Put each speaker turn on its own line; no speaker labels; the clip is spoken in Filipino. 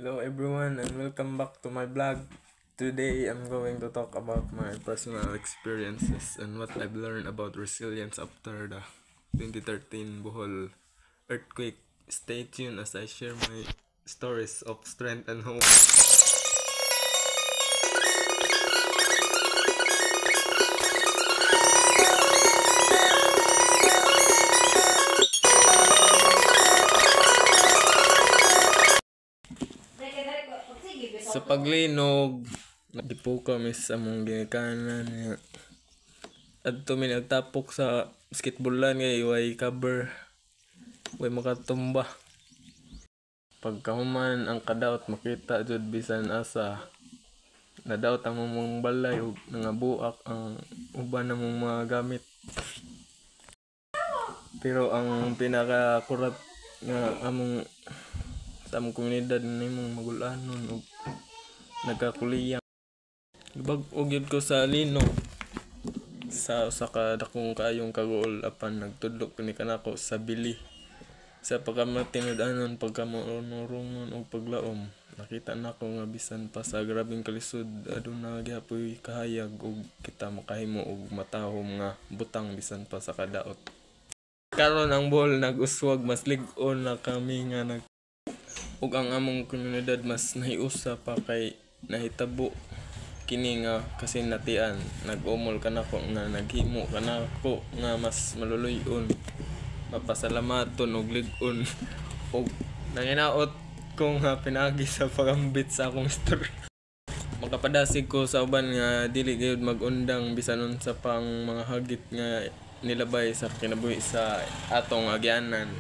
Hello everyone and welcome back to my vlog. Today I'm going to talk about my personal experiences and what I've learned about resilience after the 2013 Bohol earthquake. Stay tuned as I share my stories of strength and hope. Sa paglinog, nadipo kami sa mong ginikanan niya. At mi nagtapok sa basketballan ngay way cover, way makatumba. Pagkahuman ang kadaot makita jud bisan asa. Nadaot ang mong balay ug nangabuak ang uban namong mga gamit. Pero ang pinakakurat nga among sa among komunidad nimong magulanon ug nagkakuliyang. Gibag-og yun ko sa lino sa ka dakong kaayong kagool apan nagtudlok kini kanako sa bili sa pagkamatinud-anon pagkamurungon ug paglaom. Nakita nako nga bisan pa sa grabeng kalisod aduna gyapoy kahayag ug kita makahimo og matahom nga butang bisan pa sa kadaot. Karon ang Bohol nag-uswag, mas lig-on na kami nga ug ang among komunidad mas nahiusa pa kay nahitabo kini nga kasinatian. Nag-umol kanako nga naghimo kanako nga mas maluluy-on, mapasalamaton ug lig-on ug nanginaot ko nga pinagi sa pagambit sa akong istorya. Makapadasig ko sa uban nga dili gyud mag-undang bisan unsa pang mga hagit nga nilabay sa kinabuhi sa atong agyanan.